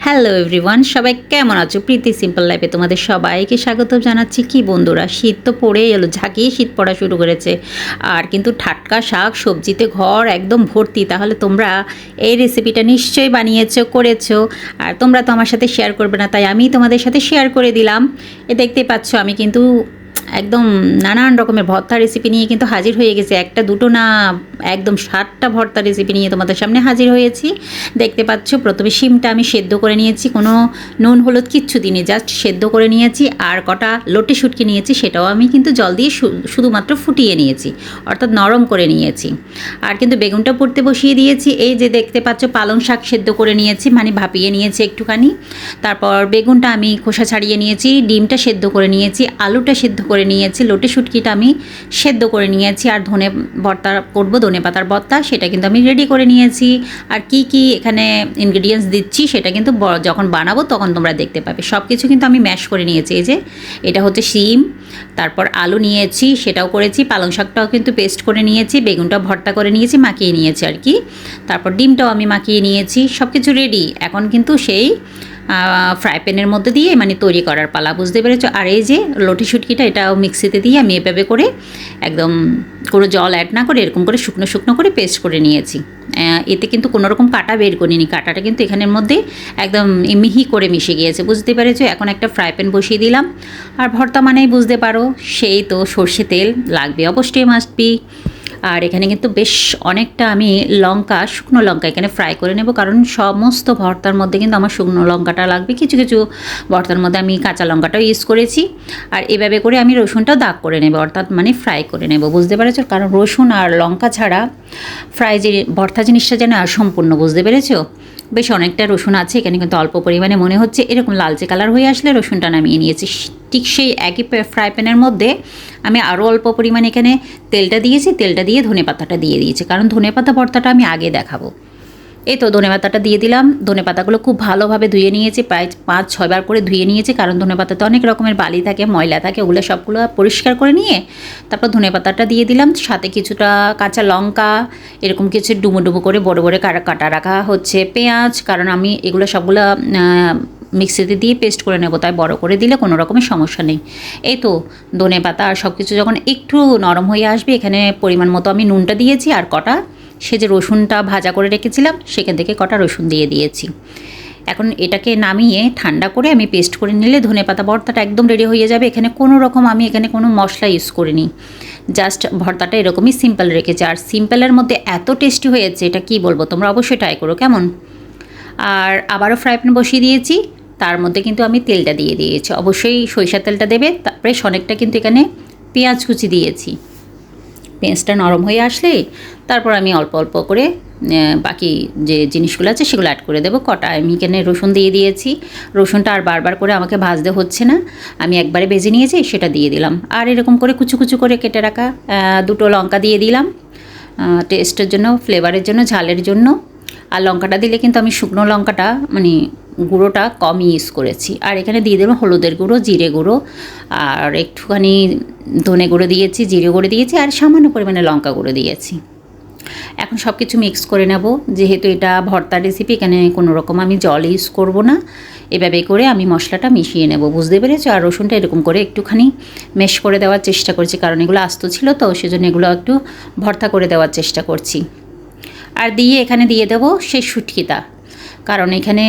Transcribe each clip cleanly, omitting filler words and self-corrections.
Hello everyone, সবাই কেমন আছো? প্রীতি সিম্পল লাইফে তোমাদের সবাইকে স্বাগত জানাচ্ছি। কি বন্ধুরা, শীত তো পড়েই এলো, ঝাঁকিয়ে শীত পড়া শুরু করেছে, আর কিন্তু টাটকা শাক সবজিতে ঘর একদম ভর্তি। তাহলে তোমরা এই রেসিপিটা নিশ্চয়ই বানিয়েছো, করেছো, আর তোমরা তো আমার সাথে শেয়ার করবে না, তাই আমি তোমাদের সাথে শেয়ার করে দিলাম। দেখতেই পাচ্ছ আমি কিন্তু একদম নানান রকমের ভর্তা রেসিপি নিয়ে কিন্তু হাজির হয়ে গেছে। একটা দুটো না, একদম 7টা ভর্তা রেসিপি নিয়ে তোমাদের সামনে হাজির হয়েছি। দেখতে পাচ্ছ প্রথমে শিমটা আমি সেদ্ধ করে নিয়েছি, কোনো নুন হলুদ কিচ্ছু দিইনি, জাস্ট সেদ্ধ করে নিয়েছি। আর কটা লোটে শুটকি নিয়েছি, সেটাও আমি কিন্তু জল দিয়ে শুধুমাত্র ফুটিয়ে নিয়েছি, অর্থাৎ নরম করে নিয়েছি। আর কিন্তু বেগুনটা পুড়তে বসিয়ে দিয়েছি। এই যে দেখতে পাচ্ছ পালং শাক সেদ্ধ করে নিয়েছি, মানে ভাপিয়ে নিয়েছি একটুখানি। তারপর বেগুনটা আমি খোসা ছাড়িয়ে নিয়েছি, ডিমটা সেদ্ধ করে নিয়েছি, আলুটা সেদ্ধ করে নিয়েছি, লোটে শুটকিটা আমি সেদ্ধ করে নিয়েছি। আর ধনে ভর্তা করবো, ধনে পাতার ভর্তা, সেটা কিন্তু আমি রেডি করে নিয়েছি। আর কি কি এখানে ইনগ্রিডিয়েন্টস দিচ্ছি সেটা কিন্তু যখন বানাবো তখন তোমরা দেখতে পাবে। সব কিছু কিন্তু আমি ম্যাশ করে নিয়েছি। এই যে এটা হচ্ছে শিম, তারপর আলু নিয়েছি, সেটাও করেছি, পালং শাকটাও কিন্তু পেস্ট করে নিয়েছি, বেগুনটাও ভর্তা করে নিয়েছি, মাখিয়ে নিয়েছি আর কি। তারপর ডিমটাও আমি মাখিয়ে নিয়েছি, সব কিছু রেডি। এখন কিন্তু সেই ফ্রাই প্যানের মধ্যে দিয়ে মানে তৈরি করার পালা, বুঝতে পেরেছো? আর এই যে লটি শুটকিটা, এটাও মিক্সিতে দিয়ে আমি এভাবে করে একদম কোনো জল অ্যাড না করে এরকম করে শুকনো শুকনো করে পেস্ট করে নিয়েছি। এতে কিন্তু কোনো রকম কাটা বের করিনি, কাটাটা কিন্তু এখানের মধ্যে একদম মিহি করে মিশে গিয়েছে, বুঝতে পেরেছো? এখন একটা ফ্রাই প্যান বসিয়ে দিলাম। আর ভর্তা মানেই বুঝতে পারো, সেই তো সর্ষে তেল লাগবে, অবশ্যই মাস্ট বি। আর এখানে কিন্তু বেশ অনেকটা আমি লঙ্কা, শুকনো লঙ্কা এখানে ফ্রাই করে নেব, কারণ সমস্ত ভর্তার মধ্যে কিন্তু আমার শুকনো লঙ্কাটা লাগবে। কিছু কিছু ভর্তার মধ্যে আমি কাঁচা লঙ্কাটাও ইউজ করেছি। আর এভাবে করে আমি রসুনটাও দাগ করে নেব, অর্থাৎ মানে ফ্রাই করে নেব, বুঝতে পেরেছো? কারণ রসুন আর লঙ্কা ছাড়া ফ্রাই যে ভর্তা জিনিসটা যেন অসম্পূর্ণ, বুঝতে পেরেছো? বেশ অনেকটা রসুন আছে এখানে, কিন্তু অল্প পরিমাণে মনে হচ্ছে। এরকম লালচে কালার হয়ে আসলে রসুনটা নামিয়ে নিয়েছি। ঠিক সেই একই ফ্রাই প্যানের মধ্যে আমি আরও অল্প পরিমাণে এখানে তেলটা দিয়েছি, তেলটা দিয়ে ধনে পাতাটা দিয়ে দিয়েছি, কারণ ধনে পাতা ভর্তাটা আমি আগে দেখাবো। এই তো ধনে পাতাটা দিয়ে দিলাম। ধনে পাতাগুলো খুব ভালোভাবে ধুয়ে নিয়েছি, প্রায় 5-6 বার করে ধুয়ে নিয়েছি, কারণ ধনে পাতাতে অনেক রকমের বালি থাকে, ময়লা থাকে, ওগুলো সবগুলো পরিষ্কার করে নিয়ে তারপর ধনে পাতাটা দিয়ে দিলাম। সাথে কিছুটা কাঁচা লঙ্কা, এরকম কিছু ডুমো ডুমো করে বড় বড় কাটা রাখা হচ্ছে পেঁয়াজ, কারণ আমি এগুলো সবগুলো মিক্সিতে দিয়ে পেস্ট করে নেব, তাই বড় করে দিলে কোনো রকমের সমস্যা নেই। এই তো ধনে পাতা আর সব কিছু যখন একটু নরম হয়ে আসবে, এখানে পরিমাণ মতো আমি নুনটা দিয়েছি, আর কটা সে যে রসুনটা ভাজা করে রেখেছিলাম সেখান থেকে কটা রসুন দিয়ে দিয়েছি। এখন এটাকে নামিয়ে ঠান্ডা করে আমি পেস্ট করে নিলে ধনে পাতা ভর্তাটা একদম রেডি হয়ে যাবে। এখানে কোনো রকম আমি এখানে কোনো মশলা ইউজ করিনি, জাস্ট ভর্তাটা এরকমই সিম্পল রেখেছি। আর সিম্পলের মধ্যে এত টেস্টি হয়েছে, এটা কি বলবো, তোমরা অবশ্যই ট্রাই করো, কেমন? আর আবারও ফ্রাই প্যান বসিয়ে দিয়েছি, তার মধ্যে কিন্তু আমি তেলটা দিয়ে দিয়েছি, অবশ্যই সরিষার তেলটা দেবে। তারপরে অনেকটা কিন্তু এখানে পেঁয়াজ কুচি দিয়েছি। পেঁয়াজটা নরম হয়ে আসলে তারপর আমি অল্প অল্প করে বাকি যে জিনিসগুলো আছে সেগুলো অ্যাড করে দেবো। কটা আমি এখানে রসুন দিয়ে দিয়েছি, রসুনটা আর বারবার করে আমাকে ভাজতে হচ্ছে না, আমি একবারে ভেজে নিয়েছি, সেটা দিয়ে দিলাম। আর এরকম করে কুচু কুচু করে কেটে রাখা দুটো লঙ্কা দিয়ে দিলাম, টেস্টের জন্য, ফ্লেভারের জন্য, ঝালের জন্য। আর লঙ্কাটা দিলে কিন্তু আমি শুকনো লঙ্কাটা মানে গুঁড়োটা কম ইউজ করেছি। আর এখানে দিয়ে দেবো হলুদের গুঁড়ো, জিরে গুঁড়ো, আর একটুখানি ধনে গুঁড়ো দিয়েছি, জিরে গুঁড়ো দিয়েছি, আর সামান্য পরিমাণে লঙ্কা গুঁড়ো দিয়েছি। এখন সব কিছু মিক্স করে নেব। যেহেতু এটা ভর্তা রেসিপি, এখানে কোনো রকম আমি জল ইউজ করব না, এভাবে করে আমি মশলাটা মিশিয়ে নেব, বুঝতে পেরেছো? আর রসুনটা এরকম করে একটুখানি মেশ করে দেওয়ার চেষ্টা করছি, কারণ এগুলো আস্ত ছিল তো, সেজন্য এগুলো একটু ভর্তা করে দেওয়ার চেষ্টা করছি। আর দিয়ে এখানে দিয়ে দেবো সেই শুটকিটা, কারণ এখানে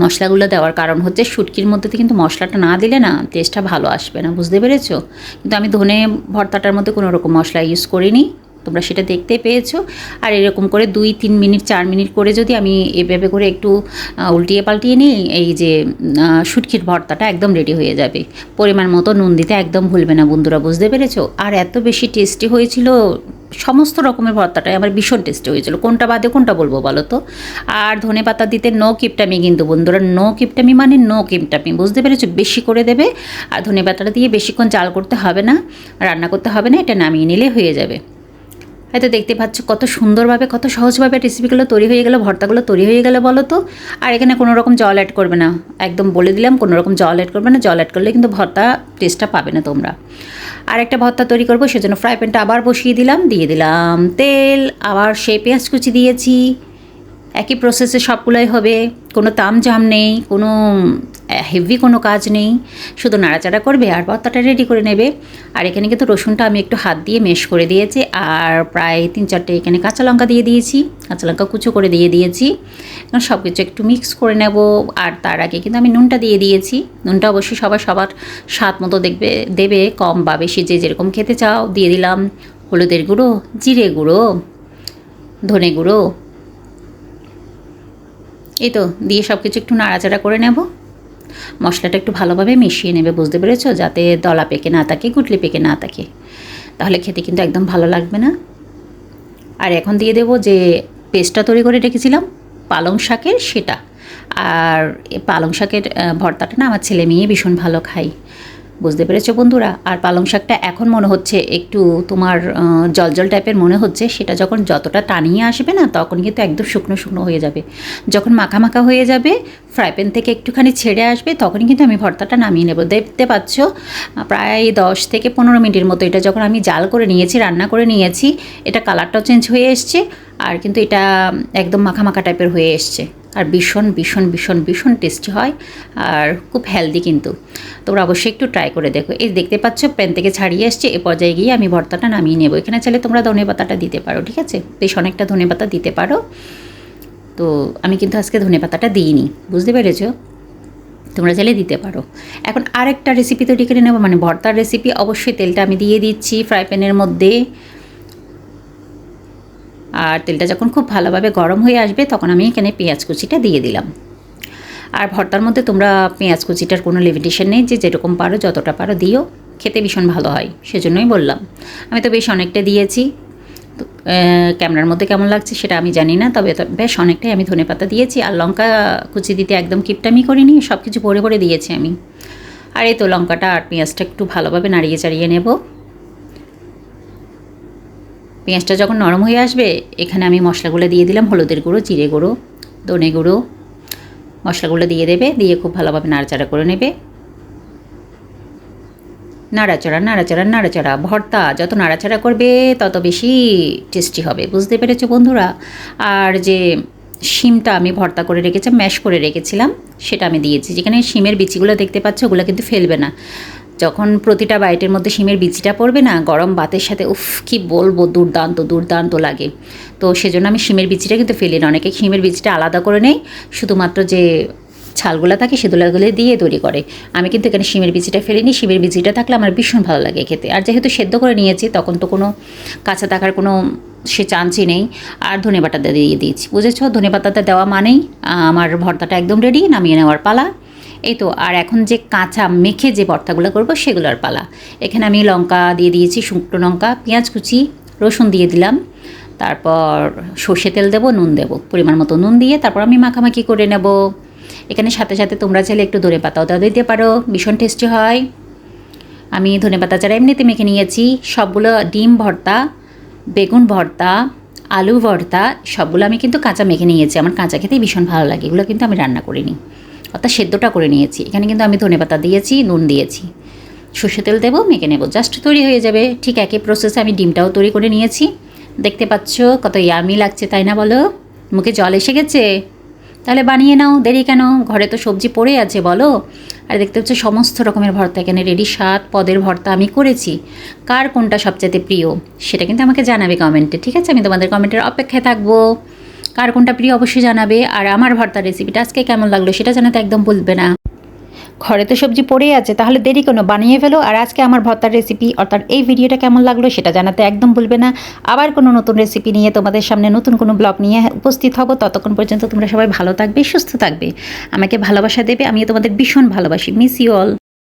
মশলাগুলো দেওয়ার কারণ হচ্ছে শুটকির মধ্যে কিন্তু মশলাটা না দিলে না টেস্টটা ভালো আসবে না, বুঝতে পেরেছো? কিন্তু আমি ধনে ভর্তাটার মধ্যে কোনো রকম মশলা ইউজ করিনি, তোমরা সেটা দেখতেই পেয়েছো। আর এরকম করে 2-3 মিনিট 4 মিনিট করে যদি আমি এভাবে করে একটু উল্টিয়ে পাল্টিয়ে নিই, এই যে শুটকির ভর্তাটা একদম রেডি হয়ে যাবে। পরিমাণ মতো নুন দিতে একদম ভুলবে না বন্ধুরা, বুঝতে পেরেছো? আর এত বেশি টেস্টি হয়েছিল, সমস্ত রকমের ভর্তাটাই আমার ভীষণ টেস্টি হয়েছিল। কোনটা বাদে কোনটা বলবো বলো তো? আর ধনে পাতা দিতে নো কিপটামি, কিন্তু বন্ধুরা নো কিপটামি মানে নো কিপটামি, বুঝতে পেরেছো? বেশি করে দেবে। আর ধনে পাতাটা দিয়ে বেশিক্ষণ জাল করতে হবে না, রান্না করতে হবে না, এটা নামিয়ে নিলে হয়ে যাবে। হয়তো দেখতে পাচ্ছ কত সুন্দরভাবে, কত সহজভাবে রেসিপিগুলো তৈরি হয়ে গেলো, ভর্তাগুলো তৈরি হয়ে গেলো, বলো তো? আর এখানে কোনো রকম জল অ্যাড করবে না, একদম বলে দিলাম, কোনো রকম জল অ্যাড করবে না। জল অ্যাড করলে কিন্তু ভর্তা টেস্টটা পাবে না তোমরা। আর একটা ভর্তা তৈরি করবো, সেজন্য ফ্রাই প্যানটা আবার বসিয়ে দিলাম, দিয়ে দিলাম তেল, আবার সেই পেঁয়াজ কুচি দিয়েছি, একই প্রসেসে সবগুলোই হবে, কোনো তামঝাম নেই, কোনো হেভি কোনো কাজ নেই, শুধু নাড়াচাড়া করবে আর ভর্তাটা রেডি করে নেবে। আর এখানে কিন্তু রসুনটা আমি একটু হাত দিয়ে মেশ করে দিয়েছি, আর প্রায় 3-4টে এখানে কাঁচা লঙ্কা দিয়ে দিয়েছি, কাঁচা লঙ্কা কুচো করে দিয়ে দিয়েছি। এখন সব কিছু একটু মিক্স করে নেব। আর তার আগে কিন্তু আমি নুনটা দিয়ে দিয়েছি। নুনটা অবশ্যই সবার স্বাদ মতো দেবে, কম বা বেশি যে যেরকম খেতে চাও দিয়ে দিলাম। হলুদের গুঁড়ো, জিরে গুঁড়ো, ধনে গুঁড়ো, এই তো দিয়ে সব কিছু একটু নাড়াচাড়া করে নেব। মশলাটা একটু ভালোভাবে মিশিয়ে নেবে, বুঝতে পেরেছো, যাতে দলা পেকে না থাকে, গুটলি পেকে না থাকে, তাহলে খেতে কিন্তু একদম ভালো লাগবে না। আর এখন দিয়ে দেবো যে পেস্টটা তৈরি করে রেখেছিলাম পালং শাকের, সেটা। আর পালং শাকের ভর্তাটা না আমার ছেলে মেয়ে ভীষণ ভালো খায়, বুঝতে পেরেছো বন্ধুরা। আর পালং শাকটা এখন মনে হচ্ছে একটু তোমার জল টাইপের মনে হচ্ছে, সেটা যখন যতটা টানিয়ে আসবে না তখন কিন্তু একদম শুকনো শুকনো হয়ে যাবে। যখন মাখা মাখা হয়ে যাবে, ফ্রাই প্যান থেকে একটুখানি ছেড়ে আসবে, তখনই কিন্তু আমি ভর্তাটা নামিয়ে নেব। দেখতে পাচ্ছ প্রায় 10 থেকে 15 মিনিটের মতো এটা যখন আমি জাল করে নিয়েছি, রান্না করে নিয়েছি, এটা কালারটাও চেঞ্জ হয়ে এসছে, আর কিন্তু এটা একদম মাখা মাখা টাইপের হয়ে এসছে। আর ভীষণ ভীষণ ভীষণ ভীষণ টেস্টি হয়, আর খুব হেলদি কিন্তু। তোমরা অবশ্যই একটু ট্রাই করে দেখো। এই দেখতে পাচ্ছ প্যান থেকে ছাড়িয়ে আসছে, এ পর্যায়ে গিয়ে আমি ভর্তাটা নামিয়ে নেব। এখানে চাইলে তোমরা ধনেপাতাটা দিতে পারো, ঠিক আছে, বেশ অনেকটা ধনেপাতা দিতে পারো। তো আমি কিন্তু আজকে ধনেপাতাটা দিইনি, বুঝতে পেরেছো, তোমরা চাইলে দিতে পারো। এখন আরেকটা রেসিপি তৈরি করে নেবো, মানে ভর্তার রেসিপি। অবশ্যই তেলটা আমি দিয়ে দিচ্ছি ফ্রাই প্যানের মধ্যে, আর তেলটা যখন খুব ভালোভাবে গরম হয়ে আসবে তখন আমি এখানে পেঁয়াজ কুচিটা দিয়ে দিলাম। আর ভর্তার মধ্যে তোমরা পেঁয়াজ কুচিটার কোনো লিমিটেশন নেই, যে যেরকম পারো যতটা পারো দিও, খেতে ভীষণ ভালো হয়, সেজন্যই বললাম। আমি তো বেশ অনেকটা দিয়েছি, তো ক্যামেরার মধ্যে কেমন লাগছে সেটা আমি জানি না, তবে বেশ অনেকটাই আমি ধনেপাতা দিয়েছি। আর লঙ্কা কুচি দিতে একদম কিপটামি করিনি, সব কিছু ভরে ভরে দিয়েছি আমি। আর এই তো লঙ্কাটা আর পেঁয়াজটা একটু ভালোভাবে নাড়িয়ে চাড়িয়ে নেব। পেঁয়াজটা যখন নরম হয়ে আসবে, এখানে আমি মশলাগুলো দিয়ে দিলাম, হলুদের গুঁড়ো, জিরে গুঁড়ো, ধনে গুঁড়ো, মশলাগুলো দিয়ে দেবে, দিয়ে খুব ভালোভাবে নাড়াচাড়া করে নেবে। নাড়াচাড়া নাড়াচাড়া নাড়াচাড়া, ভর্তা যত নাড়াচাড়া করবে তত বেশি টেস্টি হবে, বুঝতে পেরেছো বন্ধুরা। আর যে শিমটা আমি ভর্তা করে রেখেছিলাম, ম্যাশ করে রেখেছিলাম, সেটা আমি দিয়েছি। যেখানে শিমের বিচিগুলো দেখতে পাচ্ছ, ওগুলো কিন্তু ফেলবে না। যখন প্রতিটা বাইটের মধ্যে শিমের বিচিটা পড়বে না, গরম ভাতের সাথে উফ কী বলবো, দুর্দান্ত দুর্দান্ত লাগে। তো সেজন্য আমি শিমের বিচিটা কিন্তু ফেলি না। অনেকে শিমের বিচিটা আলাদা করে নেই, শুধুমাত্র যে ছালগুলো থাকে সেগুলোগুলো দিয়ে তৈরি করে। আমি কিন্তু এখানে শিমের বিচিটা ফেলিনি, শিমের বিচিটা থাকলে আমার ভীষণ ভালো লাগে খেতে। আর যেহেতু সেদ্ধ করে নিয়েছি, তখন তো কোনো কাঁচা থাকার কোনো সে চান্সই নেই। আর ধনেপাতাটা দিয়ে দিয়েছি, বুঝেছো, ধনেপাতাটা দেওয়া মানেই আমার ভর্তাটা একদম রেডি, নামিয়ে নেওয়ার পালা। এই তো। আর এখন যে কাঁচা মেখে যে ভর্তাগুলো করবো সেগুলোর পালা। এখানে আমি লঙ্কা দিয়ে দিয়েছি, শুকনো লঙ্কা, পেঁয়াজ কুচি, রসুন দিয়ে দিলাম, তারপর সর্ষে তেল দেবো, নুন দেবো, পরিমাণ মতো নুন দিয়ে তারপর আমি মাখামাখি করে নেব। এখানে সাথে সাথে তোমরা চাইলে একটু ধনেপাতাও দেওয়া দিতে পারো, ভীষণ টেস্টি হয়। আমি ধনেপাতা ছাড়া এমনিতে মেখে নিয়েছি সবগুলো। ডিম ভর্তা, বেগুন ভর্তা, আলু ভর্তা, সবগুলো আমি কিন্তু কাঁচা মেখে নিয়েছি। আমার কাঁচা খেতেই ভীষণ ভালো লাগে, এগুলো কিন্তু আমি রান্না করিনি, অর্থাৎ সেদ্ধটা করে নিয়েছি। এখানে কিন্তু আমি ধনেপাতা দিয়েছি, নুন দিয়েছি, সর্ষে তেল দেবো, মেখে নেব, জাস্ট তৈরি হয়ে যাবে। ঠিক একই প্রসেসে আমি ডিমটাও তৈরি করে নিয়েছি। দেখতে পাচ্ছ কত ইয়ামি লাগছে, তাই না বলো? মুখে জল এসে গেছে? তাহলে বানিয়ে নাও, দেরি কেন, ঘরে তো সবজি পড়ে আছে বলো। আর দেখতে হচ্ছে সমস্ত রকমের ভর্তা এখানে রেডি, 7 পদের ভর্তা আমি করেছি। কার কোনটা সবচেয়ে প্রিয় সেটা কিন্তু আমাকে জানাবে কমেন্টে, ঠিক আছে? আমি তোমাদের কমেন্টের অপেক্ষায় থাকবো। কার কোনটা প্রিয় অবশ্যই জানাবে। আর আমার ভর্তার রেসিপিটা আজকে কেমন লাগলো সেটা জানাতে একদম ভুলবে না। ঘরে তো সবজি পড়েই আছে, তাহলে দেরি কোনো, বানিয়ে ফেলো। আর আজকে আমার ভর্তার রেসিপি অর্থাৎ এই ভিডিওটা কেমন লাগলো সেটা জানাতে একদম ভুলবে না। আবার কোনো নতুন রেসিপি নিয়ে তোমাদের সামনে নতুন কোনো ব্লগ নিয়ে উপস্থিত হব। ততক্ষণ পর্যন্ত তোমরা সবাই ভালো থাকবে, সুস্থ থাকবে, আমাকে ভালোবাসা দেবে। আমিও তোমাদের ভীষণ ভালোবাসি। Miss you all.